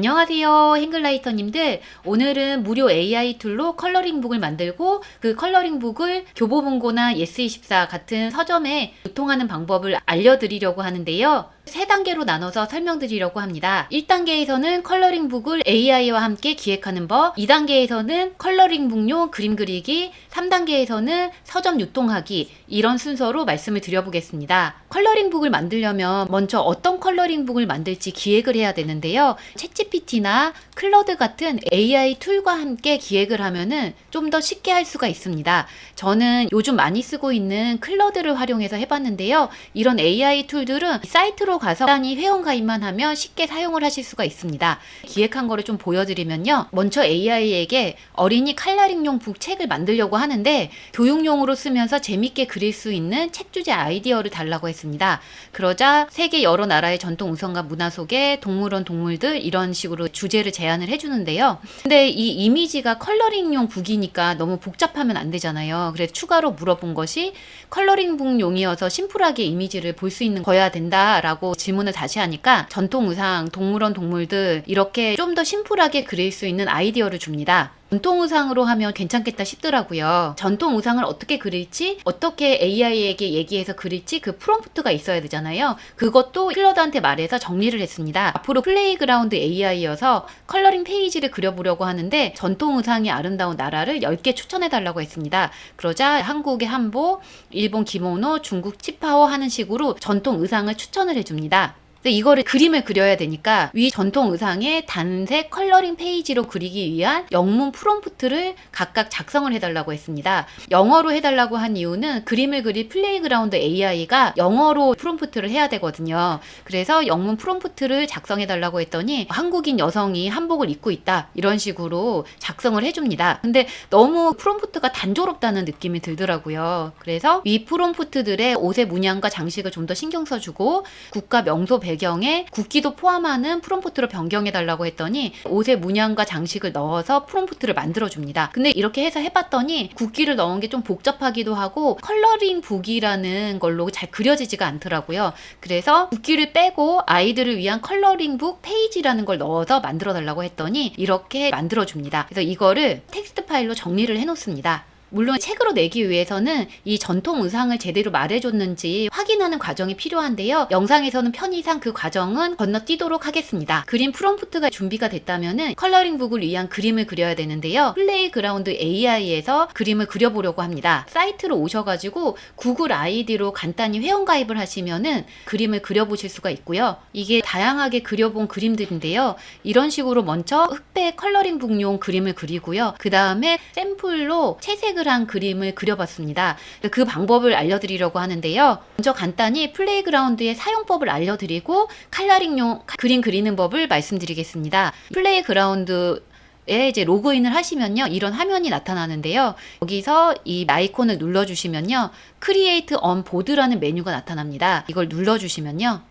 안녕하세요, 행글라이터님들. 오늘은 무료 AI 툴로 컬러링북을 만들고 그 컬러링북을 교보문고나 예스24 같은 서점에 유통하는 방법을 알려드리려고 하는데요. 세 단계로 나눠서 설명드리려고 합니다. 1단계에서는 컬러링북을 AI와 함께 기획하는 법, 2단계에서는 컬러링북용 그림 그리기, 3단계에서는 서점 유통하기, 이런 순서로 말씀을 드려보겠습니다. 컬러링북을 만들려면 먼저 어떤 컬러링북을 만들지 기획을 해야 되는데요. 챗GPT나 클러드 같은 AI 툴과 함께 기획을 하면은 좀 더 쉽게 할 수가 있습니다. 저는 요즘 많이 쓰고 있는 클러드를 활용해서 해봤는데요. 이런 AI 툴들은 사이트로 가서 간단히 회원가입만 하면 쉽게 사용을 하실 수가 있습니다. 기획한 거를 좀 보여드리면요. 먼저 AI에게 어린이 컬러링용 북 책을 만들려고 하는데 교육용으로 쓰면서 재밌게 그릴 수 있는 책 주제 아이디어를 달라고 했습니다. 그러자 세계 여러 나라의 전통 의성과 문화 속에 동물원 동물들 이런 식으로 주제를 제안을 해주는데요. 근데 이 이미지가 컬러링용 북이니까 너무 복잡하면 안 되잖아요. 그래서 추가로 물어본 것이 컬러링 북용이어서 심플하게 이미지를 볼 수 있는 거여야 된다라고 질문을 다시 하니까 전통 의상, 동물원 동물들 이렇게 좀 더 심플하게 그릴 수 있는 아이디어를 줍니다. 전통 의상으로 하면 괜찮겠다 싶더라고요. 전통 의상을 어떻게 그릴지, 어떻게 AI에게 얘기해서 그릴지 그 프롬프트가 있어야 되잖아요. 그것도 클러드한테 말해서 정리를 했습니다. 앞으로 플레이그라운드 AI여서 컬러링 페이지를 그려보려고 하는데 전통 의상이 아름다운 나라를 10개 추천해달라고 했습니다. 그러자 한국의 한복, 일본 기모노, 중국 치파오 하는 식으로 전통 의상을 추천을 해줍니다. 근데 이거를 그림을 그려야 되니까 위 전통 의상의 단색 컬러링 페이지로 그리기 위한 영문 프롬프트를 각각 작성을 해달라고 했습니다. 영어로 해달라고 한 이유는 그림을 그릴 플레이그라운드 AI가 영어로 프롬프트를 해야 되거든요. 그래서 영문 프롬프트를 작성해달라고 했더니 한국인 여성이 한복을 입고 있다 이런 식으로 작성을 해줍니다. 근데 너무 프롬프트가 단조롭다는 느낌이 들더라고요. 그래서 위 프롬프트들의 옷의 문양과 장식을 좀 더 신경 써주고 국가 명소 배경에 국기도 포함하는 프롬프트로 변경해달라고 했더니 옷의 문양과 장식을 넣어서 프롬프트를 만들어줍니다. 근데 이렇게 해서 해봤더니 국기를 넣은 게 좀 복잡하기도 하고 컬러링 북이라는 걸로 잘 그려지지가 않더라고요. 그래서 국기를 빼고 아이들을 위한 컬러링 북 페이지라는 걸 넣어서 만들어달라고 했더니 이렇게 만들어줍니다. 그래서 이거를 텍스트 파일로 정리를 해놓습니다. 물론 책으로 내기 위해서는 이 전통 의상을 제대로 말해줬는지 확인하는 과정이 필요한데요. 영상에서는 편의상 그 과정은 건너뛰도록 하겠습니다. 그림 프롬프트가 준비가 됐다면은 컬러링북을 위한 그림을 그려야 되는데요. 플레이그라운드 AI에서 그림을 그려보려고 합니다. 사이트로 오셔가지고 구글 아이디로 간단히 회원가입을 하시면은 그림을 그려보실 수가 있고요. 이게 다양하게 그려본 그림들인데요. 이런 식으로 먼저 흑백 컬러링북용 그림을 그리고요. 그 다음에 샘플로 채색을 한 그림을 그려봤습니다. 그 방법을 알려드리려고 하는데요. 먼저 간단히 플레이그라운드의 사용법을 알려드리고 컬러링용 그림 그리는 법을 말씀드리겠습니다. 플레이그라운드에 이제 로그인을 하시면요. 이런 화면이 나타나는데요. 여기서 이 아이콘을 눌러주시면요. Create on Board라는 메뉴가 나타납니다. 이걸 눌러주시면요.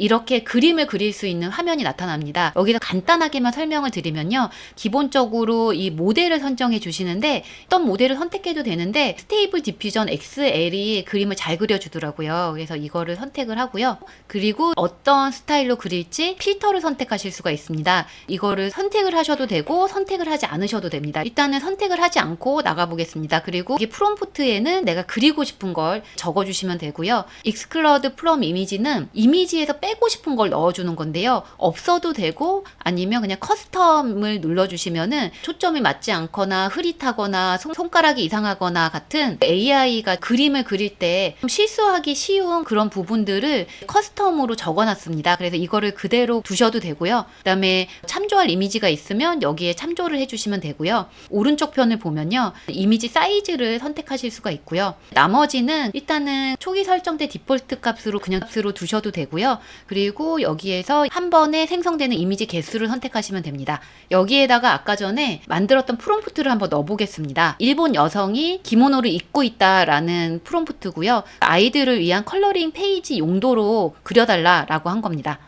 이렇게 그림을 그릴 수 있는 화면이 나타납니다. 여기서 간단하게만 설명을 드리면요. 기본적으로 이 모델을 선정해 주시는데 어떤 모델을 선택해도 되는데 스테이블 디퓨전 XL이 그림을 잘 그려주더라고요. 그래서 이거를 선택을 하고요. 그리고 어떤 스타일로 그릴지 필터를 선택하실 수가 있습니다. 이거를 선택을 하셔도 되고 선택을 하지 않으셔도 됩니다. 일단은 선택을 하지 않고 나가보겠습니다. 그리고 이 프롬프트에는 내가 그리고 싶은 걸 적어주시면 되고요. Exclude from Image는 이미지에서 빼고 싶은 걸 넣어주는 건데요. 없어도 되고 아니면 그냥 커스텀을 눌러주시면은 초점이 맞지 않거나 흐릿하거나 손가락이 이상하거나 같은 AI가 그림을 그릴 때 실수하기 쉬운 그런 부분들을 커스텀으로 적어놨습니다. 그래서 이거를 그대로 두셔도 되고요. 그 다음에 참조할 이미지가 있으면 여기에 참조를 해주시면 되고요. 오른쪽 편을 보면요. 이미지 사이즈를 선택하실 수가 있고요. 나머지는 일단은 초기 설정된 디폴트 값으로 그냥 값으로 두셔도 되고요. 그리고 여기에서 한 번에 생성되는 이미지 개수를 선택하시면 됩니다. 여기에다가 아까 전에 만들었던 프롬프트를 한번 넣어보겠습니다. 일본 여성이 기모노를 입고 있다라는 프롬프트고요. 아이들을 위한 컬러링 페이지 용도로 그려달라라고 한 겁니다.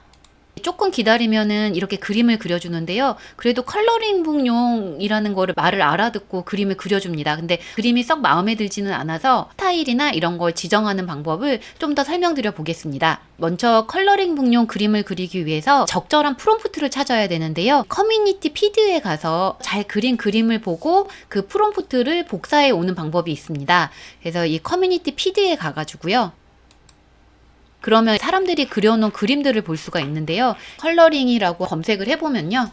조금 기다리면은 이렇게 그림을 그려주는데요. 그래도 컬러링북용이라는 거를 말을 알아듣고 그림을 그려줍니다. 근데 그림이 썩 마음에 들지는 않아서 스타일이나 이런 걸 지정하는 방법을 좀 더 설명드려 보겠습니다. 먼저 컬러링북용 그림을 그리기 위해서 적절한 프롬프트를 찾아야 되는데요. 커뮤니티 피드에 가서 잘 그린 그림을 보고 그 프롬프트를 복사해 오는 방법이 있습니다. 그래서 이 커뮤니티 피드에 가가지고요. 그러면 사람들이 그려놓은 그림들을 볼 수가 있는데요. 컬러링이라고 검색을 해보면요.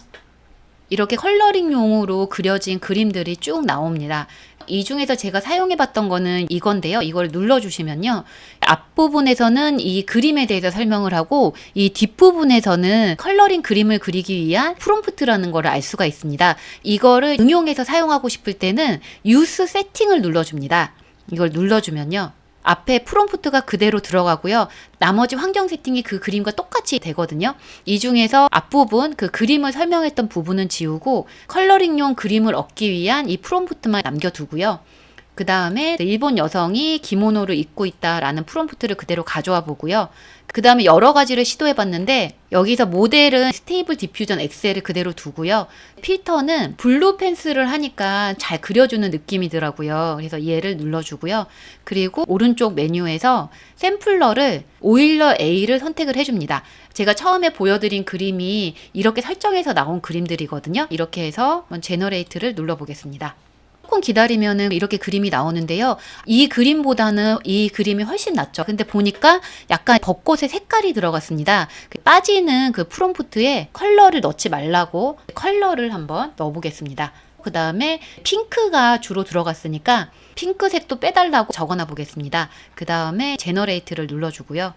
이렇게 컬러링용으로 그려진 그림들이 쭉 나옵니다. 이 중에서 제가 사용해봤던 거는 이건데요. 이걸 눌러주시면요. 앞부분에서는 이 그림에 대해서 설명을 하고 이 뒷부분에서는 컬러링 그림을 그리기 위한 프롬프트라는 거를 알 수가 있습니다. 이거를 응용해서 사용하고 싶을 때는 유스 세팅을 눌러줍니다. 이걸 눌러주면요. 앞에 프롬프트가 그대로 들어가고요. 나머지 환경 세팅이 그 그림과 똑같이 되거든요. 이 중에서 앞부분 그 그림을 설명했던 부분은 지우고 컬러링용 그림을 얻기 위한 이 프롬프트만 남겨두고요. 그 다음에 일본 여성이 기모노를 입고 있다라는 프롬프트를 그대로 가져와 보고요. 그 다음에 여러 가지를 시도해 봤는데 여기서 모델은 스테이블 디퓨전 엑셀을 그대로 두고요. 필터는 블루 펜슬을 하니까 잘 그려주는 느낌이더라고요. 그래서 얘를 눌러주고요. 그리고 오른쪽 메뉴에서 샘플러를 오일러 A를 선택을 해줍니다. 제가 처음에 보여드린 그림이 이렇게 설정해서 나온 그림들이거든요. 이렇게 해서 제너레이트를 눌러보겠습니다. 조금 기다리면은 이렇게 그림이 나오는데요. 이 그림보다는 이 그림이 훨씬 낫죠. 근데 보니까 약간 벚꽃의 색깔이 들어갔습니다. 빠지는 그 프롬프트에 컬러를 넣지 말라고 컬러를 한번 넣어보겠습니다. 그 다음에 핑크가 주로 들어갔으니까 핑크색도 빼달라고 적어놔 보겠습니다. 그 다음에 제너레이트를 눌러주고요.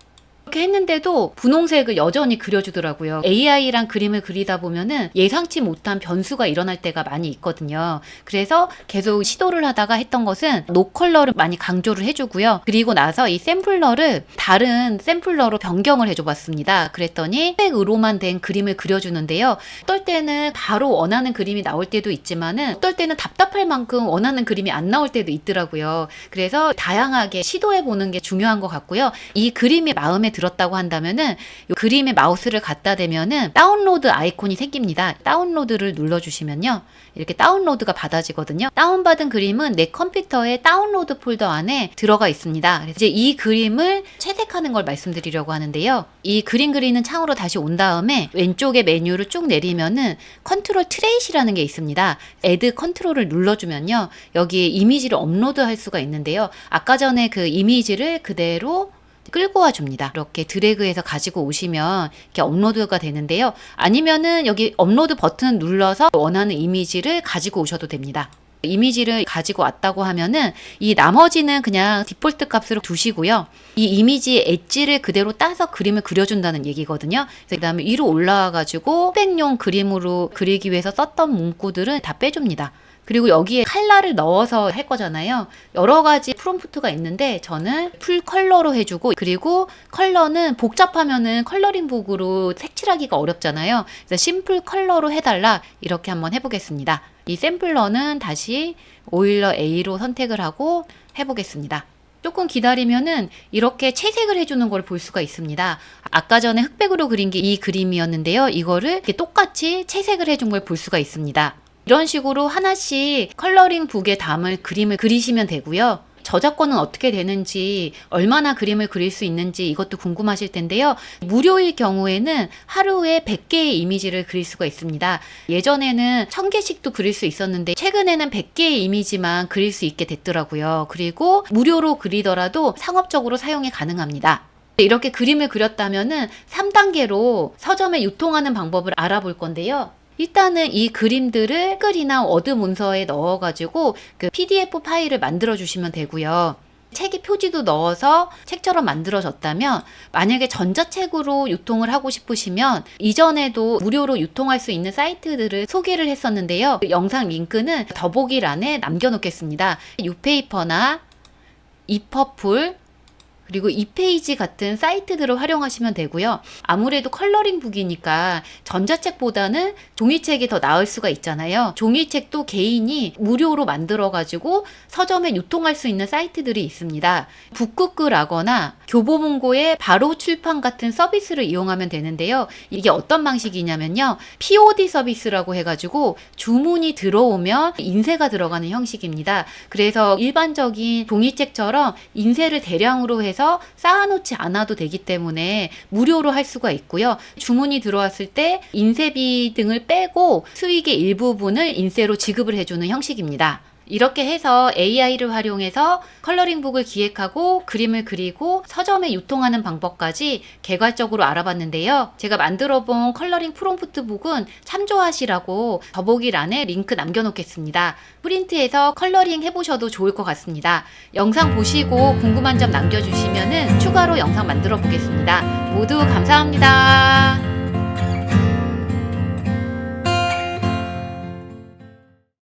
이렇게 했는데도 분홍색을 여전히 그려주더라고요. AI랑 그림을 그리다 보면은 예상치 못한 변수가 일어날 때가 많이 있거든요. 그래서 계속 시도를 하다가 했던 것은 노컬러를 많이 강조를 해주고요. 그리고 나서 이 샘플러를 다른 샘플러로 변경을 해줘봤습니다. 그랬더니 스펙으로만 된 그림을 그려주는데요. 어떨 때는 바로 원하는 그림이 나올 때도 있지만은 어떨 때는 답답할 만큼 원하는 그림이 안 나올 때도 있더라고요. 그래서 다양하게 시도해보는 게 중요한 것 같고요. 이 그림이 마음에 들었다고 한다면은 이 그림에 마우스를 갖다 대면은 다운로드 아이콘이 생깁니다. 다운로드를 눌러주시면요. 이렇게 다운로드가 받아지거든요. 다운받은 그림은 내 컴퓨터의 다운로드 폴더 안에 들어가 있습니다. 그래서 이제 이 그림을 채색하는 걸 말씀드리려고 하는데요. 이 그림 그리는 창으로 다시 온 다음에 왼쪽에 메뉴를 쭉 내리면은 컨트롤 트레이시라는 게 있습니다. 애드 컨트롤을 눌러주면요. 여기에 이미지를 업로드할 수가 있는데요. 아까 전에 그 이미지를 그대로 끌고 와 줍니다. 이렇게 드래그해서 가지고 오시면 이렇게 업로드가 되는데요. 아니면은 여기 업로드 버튼 눌러서 원하는 이미지를 가지고 오셔도 됩니다. 이미지를 가지고 왔다고 하면은 이 나머지는 그냥 디폴트 값으로 두시고요. 이 이미지의 엣지를 그대로 따서 그림을 그려준다는 얘기거든요. 그 다음에 위로 올라와가지고 스펙용 그림으로 그리기 위해서 썼던 문구들은 다 빼줍니다. 그리고 여기에 컬러를 넣어서 할 거잖아요. 여러 가지 프롬프트가 있는데 저는 풀 컬러로 해주고 그리고 컬러는 복잡하면은 컬러링북으로 색칠하기가 어렵잖아요. 그래서 심플 컬러로 해달라 이렇게 한번 해보겠습니다. 이 샘플러는 다시 오일러 A로 선택을 하고 해보겠습니다. 조금 기다리면은 이렇게 채색을 해주는 걸 볼 수가 있습니다. 아까 전에 흑백으로 그린 게 이 그림이었는데요. 이거를 이렇게 똑같이 채색을 해준 걸 볼 수가 있습니다. 이런 식으로 하나씩 컬러링 북에 담을 그림을 그리시면 되고요. 저작권은 어떻게 되는지, 얼마나 그림을 그릴 수 있는지 이것도 궁금하실 텐데요. 무료일 경우에는 하루에 100개의 이미지를 그릴 수가 있습니다. 예전에는 1000개씩도 그릴 수 있었는데 최근에는 100개의 이미지만 그릴 수 있게 됐더라고요. 그리고 무료로 그리더라도 상업적으로 사용이 가능합니다. 이렇게 그림을 그렸다면은 3단계로 서점에 유통하는 방법을 알아볼 건데요. 일단은 이 그림들을 댓글이나 워드 문서에 넣어가지고 그 PDF 파일을 만들어 주시면 되고요. 책의 표지도 넣어서 책처럼 만들어졌다면 만약에 전자책으로 유통을 하고 싶으시면 이전에도 무료로 유통할 수 있는 사이트들을 소개를 했었는데요. 그 영상 링크는 더보기란에 남겨놓겠습니다. 유페이퍼나 이퍼풀 그리고 이페이지 같은 사이트들을 활용하시면 되고요. 아무래도 컬러링북이니까 전자책보다는 종이책이 더 나을 수가 있잖아요. 종이책도 개인이 무료로 만들어가지고 서점에 유통할 수 있는 사이트들이 있습니다. 북쿠크라거나 교보문고의 바로 출판 같은 서비스를 이용하면 되는데요. 이게 어떤 방식이냐면요. POD 서비스라고 해가지고 주문이 들어오면 인쇄가 들어가는 형식입니다. 그래서 일반적인 종이책처럼 인쇄를 대량으로 해서 쌓아놓지 않아도 되기 때문에 무료로 할 수가 있고요. 주문이 들어왔을 때 인쇄비 등을 빼고 수익의 일부분을 인쇄로 지급을 해주는 형식입니다. 이렇게 해서 AI를 활용해서 컬러링북을 기획하고 그림을 그리고 서점에 유통하는 방법까지 개괄적으로 알아봤는데요. 제가 만들어 본 컬러링 프롬프트북은 참조하시라고 더보기란에 링크 남겨놓겠습니다. 프린트해서 컬러링 해보셔도 좋을 것 같습니다. 영상 보시고 궁금한 점 남겨주시면 추가로 영상 만들어 보겠습니다. 모두 감사합니다.